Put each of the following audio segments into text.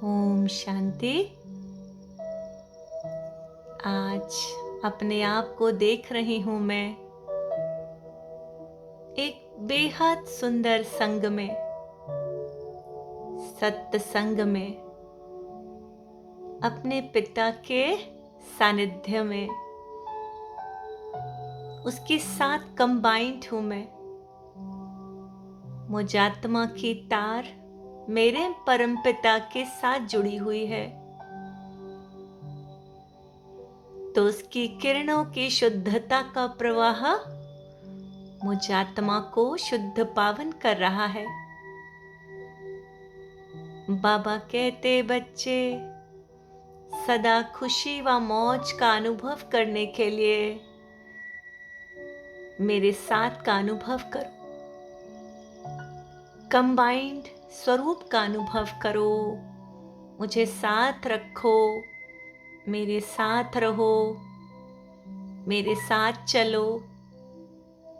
ओम शांति। आज अपने आप को देख रही हूँ मैं एक बेहद सुंदर संग में, सत्संग में, अपने पिता के सानिध्य में, उसके साथ कंबाइंड हूँ मैं। मुझ आत्मा की तार मेरे परमपिता के साथ जुड़ी हुई है, तो उसकी किरणों की शुद्धता का प्रवाह मुझ आत्मा को शुद्ध पावन कर रहा है। बाबा कहते, बच्चे सदा खुशी व मौज का अनुभव करने के लिए मेरे साथ का अनुभव करो, कंबाइंड स्वरूप का अनुभव करो। मुझे साथ रखो, मेरे साथ रहो, मेरे साथ चलो,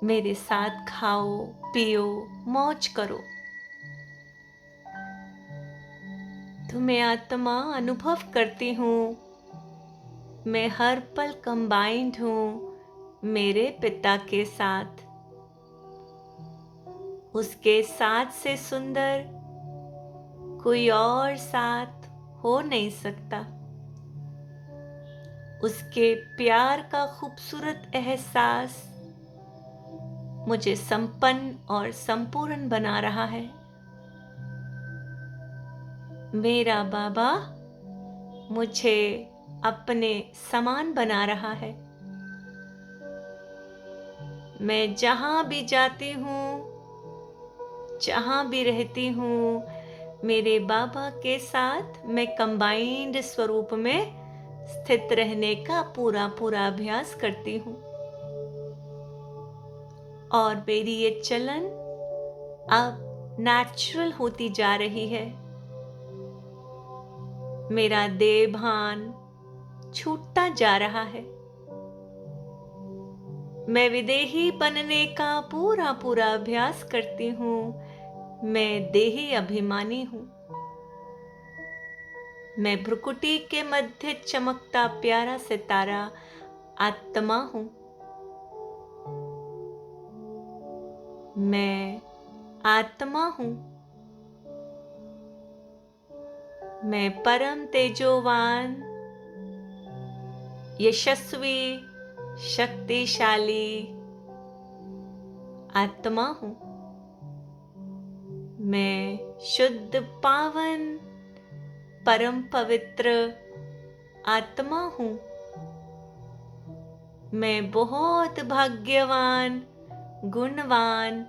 मेरे साथ खाओ पियो, मौज करो। तो मैं आत्मा अनुभव करती हूँ, मैं हर पल कंबाइंड हूँ मेरे पिता के साथ। उसके साथ से सुंदर कोई और साथ हो नहीं सकता। उसके प्यार का खूबसूरत एहसास मुझे संपन्न और संपूर्ण बना रहा है। मेरा बाबा मुझे अपने समान बना रहा है। मैं जहाँ भी जाती हूँ, जहाँ भी रहती हूँ, मेरे बाबा के साथ मैं कंबाइंड स्वरूप में स्थित रहने का पूरा अभ्यास करती हूँ। और मेरी ये चलन अब नेचुरल होती जा रही है। मेरा देह भान छूटता जा रहा है। मैं विदेही बनने का पूरा अभ्यास करती हूँ। मैं देही अभिमानी हूँ। मैं भ्रुकुटी के मध्य चमकता प्यारा सितारा आत्मा हूँ। मैं आत्मा हूँ। मैं परम तेजोवान, यशस्वी, शक्तिशाली आत्मा हूँ। मैं शुद्ध पावन परम पवित्र आत्मा हूँ। मैं बहुत भाग्यवान, गुणवान,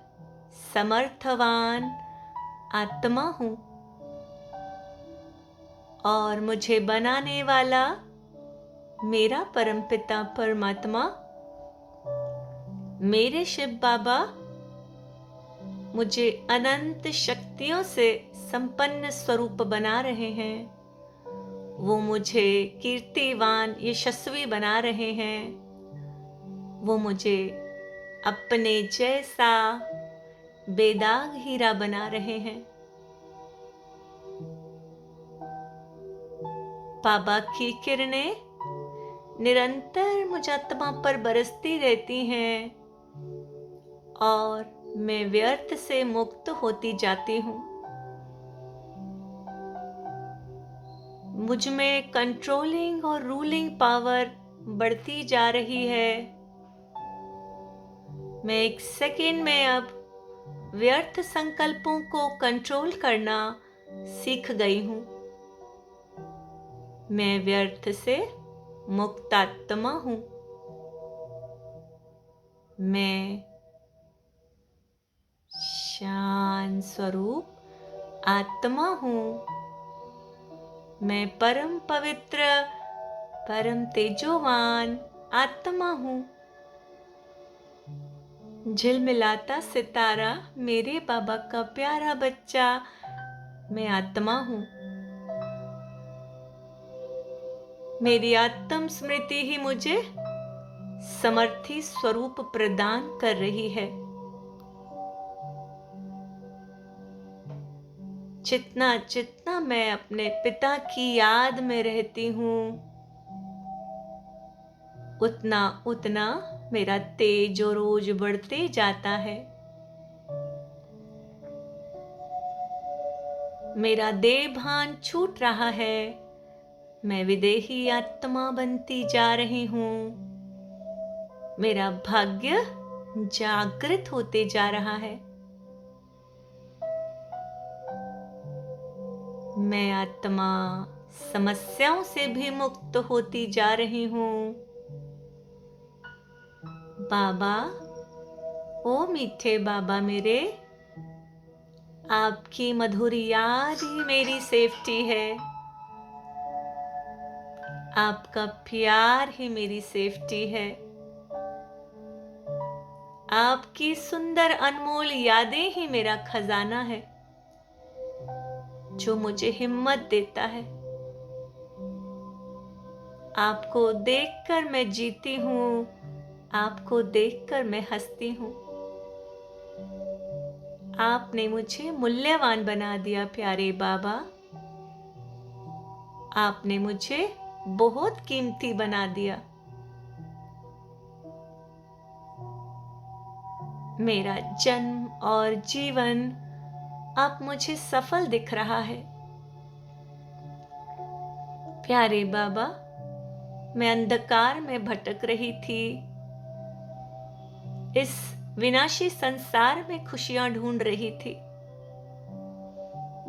समर्थवान आत्मा हूँ। और मुझे बनाने वाला मेरा परमपिता परमात्मा, मेरे शिव बाबा मुझे अनंत शक्तियों से संपन्न स्वरूप बना रहे हैं। वो मुझे कीर्तिवान, यशस्वी बना रहे हैं। वो मुझे अपने जैसा बेदाग हीरा बना रहे हैं। बाबा की किरणें निरंतर मुझ आत्मा पर बरसती रहती हैं और मैं व्यर्थ से मुक्त होती जाती हूँ। मुझ में कंट्रोलिंग और रूलिंग पावर बढ़ती जा रही है। मैं एक सेकेंड में अब व्यर्थ संकल्पों को कंट्रोल करना सीख गई हूँ। मैं व्यर्थ से मुक्त आत्मा हूँ। मैं शांत स्वरूप आत्मा हूँ। मैं परम पवित्र, परम तेजोवान आत्मा हूँ। झिलमिलाता सितारा मेरे बाबा का प्यारा बच्चा मैं आत्मा हूँ। मेरी आत्म स्मृति ही मुझे समर्थी स्वरूप प्रदान कर रही है। जितना जितना मैं अपने पिता की याद में रहती हूँ, उतना उतना मेरा तेज और रोज बढ़ते जाता है। मेरा देह भान छूट रहा है। मैं विदेही आत्मा बनती जा रही हूँ। मेरा भाग्य जागृत होते जा रहा है। मैं आत्मा समस्याओं से भी मुक्त होती जा रही हूँ। बाबा, ओ मीठे बाबा मेरे, आपकी मधुर याद ही मेरी सेफ्टी है। आपका प्यार ही मेरी सेफ्टी है। आपकी सुंदर अनमोल यादें ही मेरा खजाना है, जो मुझे हिम्मत देता है। आपको देखकर मैं जीती हूँ। आपको देखकर मैं हंसती हूँ। आपने मुझे मूल्यवान बना दिया प्यारे बाबा। आपने मुझे बहुत कीमती बना दिया। मेरा जन्म और जीवन अब मुझे सफल दिख रहा है। प्यारे बाबा, मैं अंधकार में भटक रही थी। इस विनाशी संसार में खुशियां ढूंढ रही थी।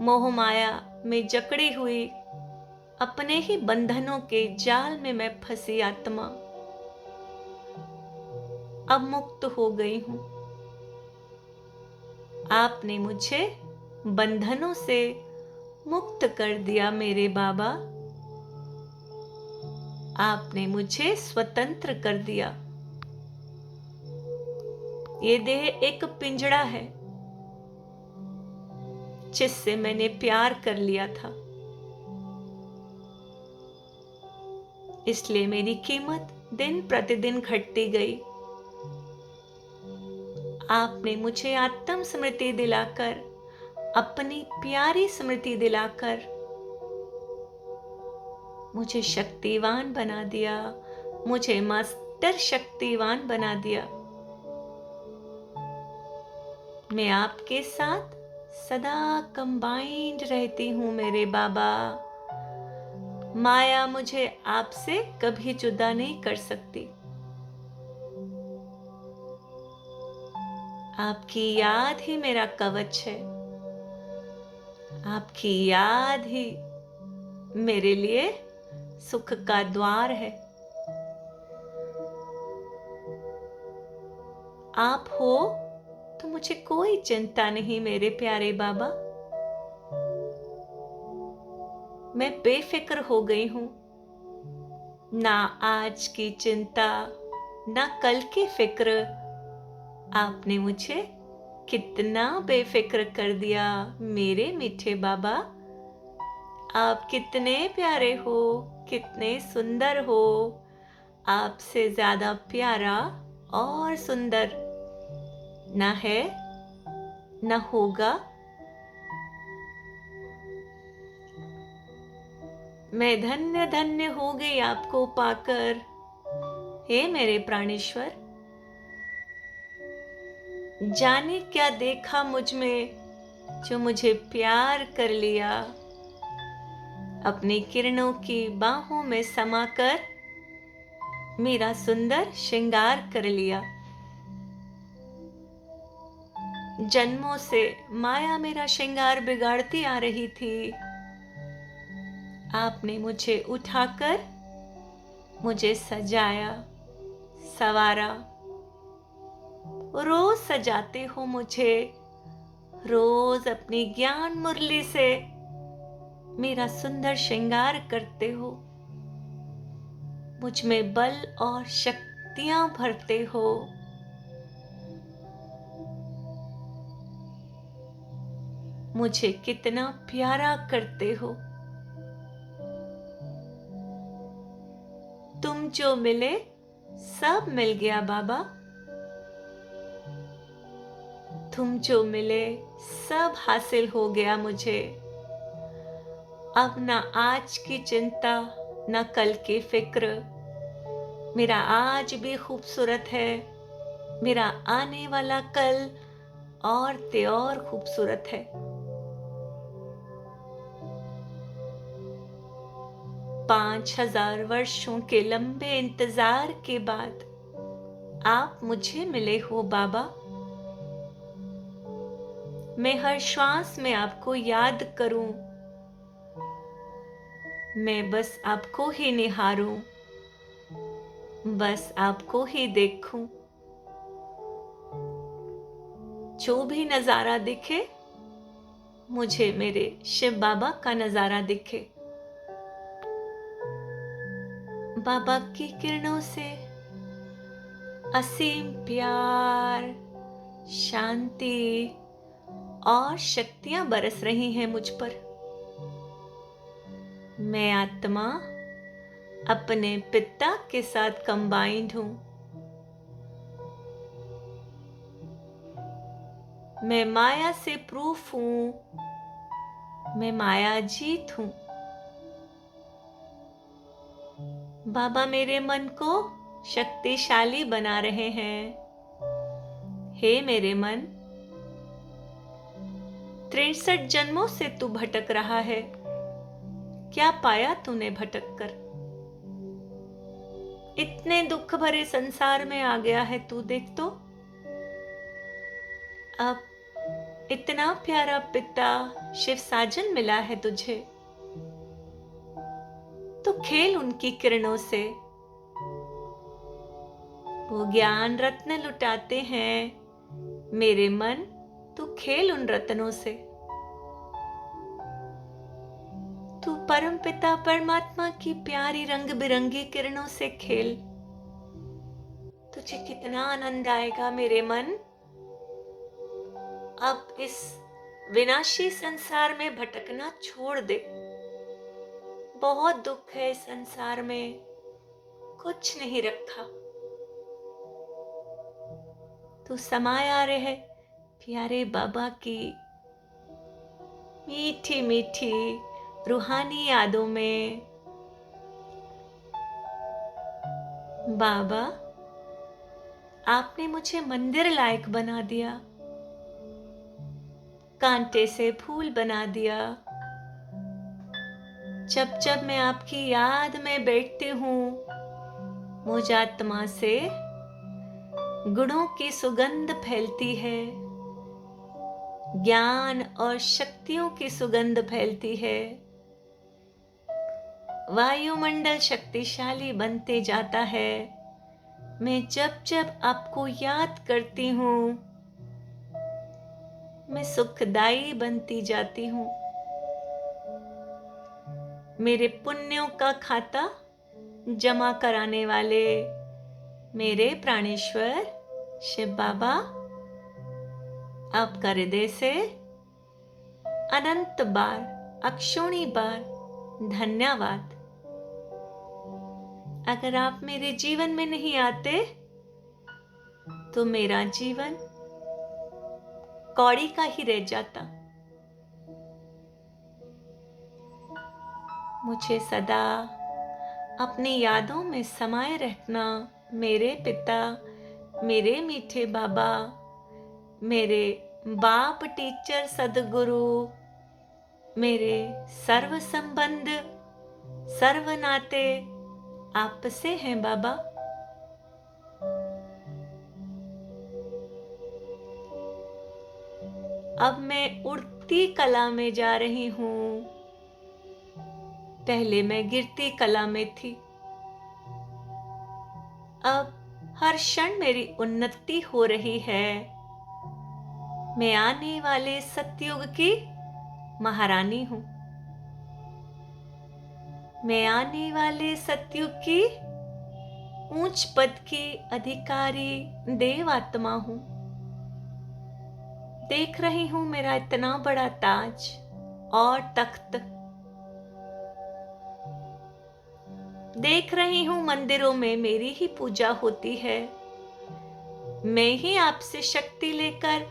मोह माया में जकड़ी हुई अपने ही बंधनों के जाल में मैं फंसी आत्मा अब मुक्त हो गई हूं। आपने मुझे बंधनों से मुक्त कर दिया मेरे बाबा। आपने मुझे स्वतंत्र कर दिया। ये देह एक पिंजड़ा है, जिससे मैंने प्यार कर लिया था। इसलिए मेरी कीमत दिन प्रतिदिन घटती गई। आपने मुझे आत्म स्मृति दिलाकर, अपनी प्यारी स्मृति दिलाकर मुझे शक्तिवान बना दिया। मुझे मास्टर शक्तिवान बना दिया। मैं आपके साथ सदा कंबाइंड रहती हूँ मेरे बाबा। माया मुझे आपसे कभी जुदा नहीं कर सकती। आपकी याद ही मेरा कवच है। आपकी याद ही मेरे लिए सुख का द्वार है। आप हो तो मुझे कोई चिंता नहीं मेरे प्यारे बाबा। मैं बेफिक्र हो गई हूं। ना आज की चिंता, ना कल की फिक्र। आपने मुझे कितना बेफिक्र कर दिया मेरे मीठे बाबा। आप कितने प्यारे हो, कितने सुंदर हो। आपसे ज्यादा प्यारा और सुंदर ना है, ना होगा। मैं धन्य धन्य हो गई आपको पाकर। हे मेरे प्राणेश्वर, जाने क्या देखा मुझ में, जो मुझे प्यार कर लिया। अपनी किरणों की बाहों में समाकर मेरा सुंदर श्रृंगार कर लिया। जन्मों से माया मेरा श्रृंगार बिगाड़ती आ रही थी। आपने मुझे उठाकर मुझे सजाया, संवारा। रोज सजाते हो मुझे। रोज अपनी ज्ञान मुरली से मेरा सुंदर श्रृंगार करते हो। मुझ में बल और शक्तियां भरते हो। मुझे कितना प्यारा करते हो। तुम जो मिले सब मिल गया बाबा। तुम जो मिले सब हासिल हो गया मुझे। अब ना आज की चिंता, ना कल की फिक्र। मेरा आज भी खूबसूरत है, मेरा आने वाला कल और ते और खूबसूरत है। 5000 वर्षों के लंबे इंतजार के बाद आप मुझे मिले हो बाबा। मैं हर श्वास में आपको याद करूं, मैं बस आपको ही निहारूं, बस आपको ही देखूं। जो भी नजारा दिखे मुझे मेरे शिव बाबा का नजारा दिखे। बाबा की किरणों से असीम प्यार, शांति और शक्तियां बरस रही हैं मुझ पर। मैं आत्मा अपने पिता के साथ कंबाइंड हूं। मैं माया से प्रूफ हूं, मैं माया जीत हूं। बाबा मेरे मन को शक्तिशाली बना रहे हैं। हे मेरे मन, 63 जन्मों से तू भटक रहा है, क्या पाया तूने भटक कर? इतने दुख भरे संसार में आ गया है तू, देख तो। अब इतना प्यारा पिता शिव साजन मिला है तुझे, तो खेल उनकी किरणों से। वो ज्ञान रत्न लुटाते हैं, मेरे मन तू खेल उन रत्नों से। तू परम पिता परमात्मा की प्यारी रंग बिरंगी किरणों से खेल। तुझे कितना आनंद आएगा मेरे मन। अब इस विनाशी संसार में भटकना छोड़ दे। बहुत दुख है इस संसार में, कुछ नहीं रखा। तू समाया रहे प्यारे बाबा की मीठी मीठी रूहानी यादों में। बाबा, आपने मुझे मंदिर लायक बना दिया, कांटे से फूल बना दिया। जब जब मैं आपकी याद में बैठती हूँ, मुझ आत्मा से गुणों की सुगंध फैलती है, ज्ञान और शक्तियों की सुगंध फैलती है। वायुमंडल शक्तिशाली बनते जाता है। मैं जब जब आपको याद करती हूँ, मैं सुखदाई बनती जाती हूँ। मेरे पुण्यों का खाता जमा कराने वाले मेरे प्राणेश्वर शिव बाबा, आपका हृदय से अनंत बार, अक्षोणी बार धन्यवाद। अगर आप मेरे जीवन में नहीं आते तो मेरा जीवन कौड़ी का ही रह जाता। मुझे सदा अपनी यादों में समाये रखना मेरे पिता, मेरे मीठे बाबा, मेरे बाप टीचर सदगुरु, मेरे सर्व संबंध, सर्व नाते आपसे हैं बाबा। अब मैं उड़ती कला में जा रही हूँ, पहले मैं गिरती कला में थी। अब हर क्षण मेरी उन्नति हो रही है। मैं आने वाले सतयुग की महारानी हूँ। मैं आने वाले सतयुग की ऊंच पद की अधिकारी देव आत्मा हूँ। देख रही हूँ मेरा इतना बड़ा ताज और तख्त। देख रही हूँ मंदिरों में मेरी ही पूजा होती है। मैं ही आपसे शक्ति लेकर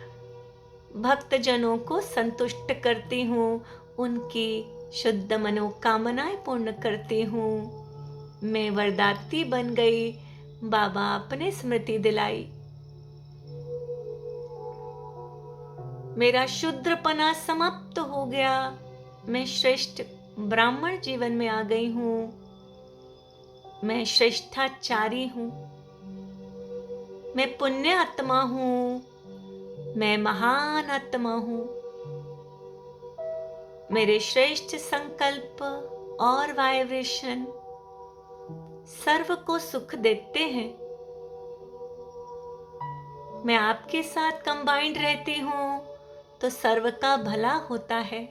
भक्तजनों को संतुष्ट करती हूँ, उनकी शुद्ध मनोकामनाएं पूर्ण करती हूँ। मैं वरदात्री बन गई। बाबा आपने स्मृति दिलाई। मेरा शूद्रपना समाप्त हो गया। मैं श्रेष्ठ ब्राह्मण जीवन में आ गई हूँ। मैं श्रेष्ठाचारी हूँ। मैं पुण्य आत्मा हूँ। मैं महान आत्मा हूँ। मेरे श्रेष्ठ संकल्प और वाइब्रेशन सर्व को सुख देते हैं। मैं आपके साथ कंबाइंड रहती हूँ तो सर्व का भला होता है।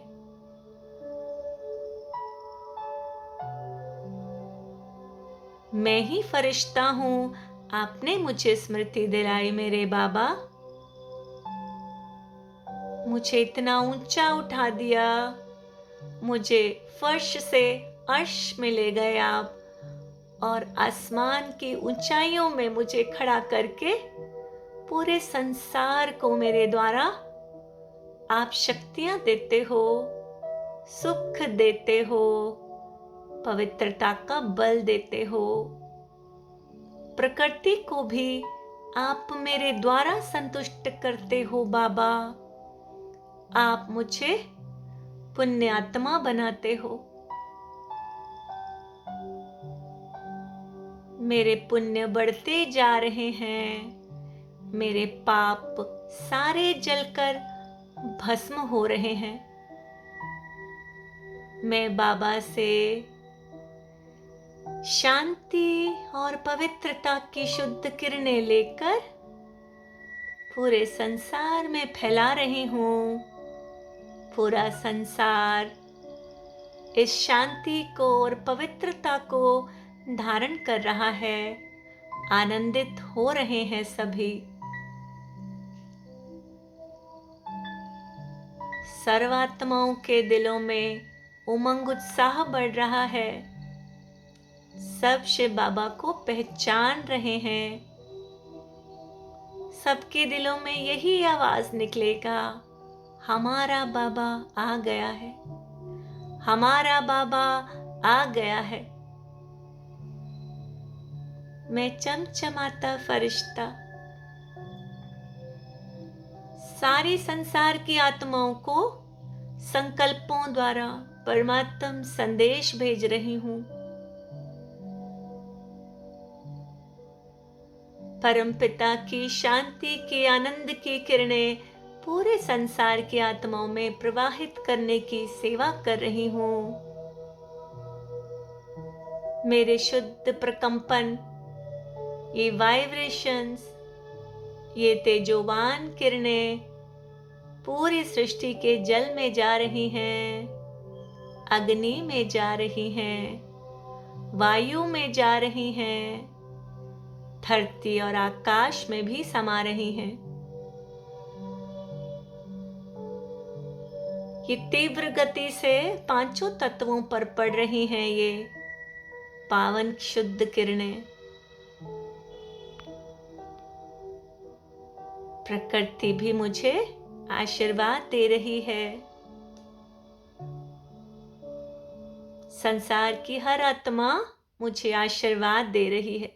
मैं ही फरिश्ता हूँ। आपने मुझे स्मृति दिलाई मेरे बाबा। मुझे इतना ऊंचा उठा दिया। मुझे फर्श से अर्श में ले गए आप और आसमान की ऊंचाइयों में मुझे खड़ा करके पूरे संसार को मेरे द्वारा आप शक्तियां देते हो, सुख देते हो, पवित्रता का बल देते हो। प्रकृति को भी आप मेरे द्वारा संतुष्ट करते हो बाबा। आप मुझे पुण्य आत्मा बनाते हो। मेरे पुण्य बढ़ते जा रहे हैं। मेरे पाप सारे जलकर भस्म हो रहे हैं। मैं बाबा से शांति और पवित्रता की शुद्ध किरणें लेकर पूरे संसार में फैला रही हूँ। पूरा संसार इस शांति को और पवित्रता को धारण कर रहा है। आनंदित हो रहे हैं सभी। सर्वात्माओं के दिलों में उमंग उत्साह बढ़ रहा है। सब शिव बाबा को पहचान रहे हैं। सबके दिलों में यही आवाज निकलेगा, हमारा बाबा आ गया है, हमारा बाबा आ गया है। मैं चमचमाता फरिश्ता सारी संसार की आत्माओं को संकल्पों द्वारा परमात्म संदेश भेज रही हूँ। परमपिता की शांति की आनंद की किरणें पूरे संसार की आत्माओं में प्रवाहित करने की सेवा कर रही हूँ। मेरे शुद्ध प्रकंपन, ये वाइब्रेशंस, ये तेजोवान किरणें पूरी सृष्टि के जल में जा रही हैं, अग्नि में जा रही हैं, वायु में जा रही हैं, धरती और आकाश में भी समा रही हैं। ये तीव्र गति से पांचों तत्वों पर पड़ रही हैं ये पावन शुद्ध किरणें। प्रकृति भी मुझे आशीर्वाद दे रही है। संसार की हर आत्मा मुझे आशीर्वाद दे रही है।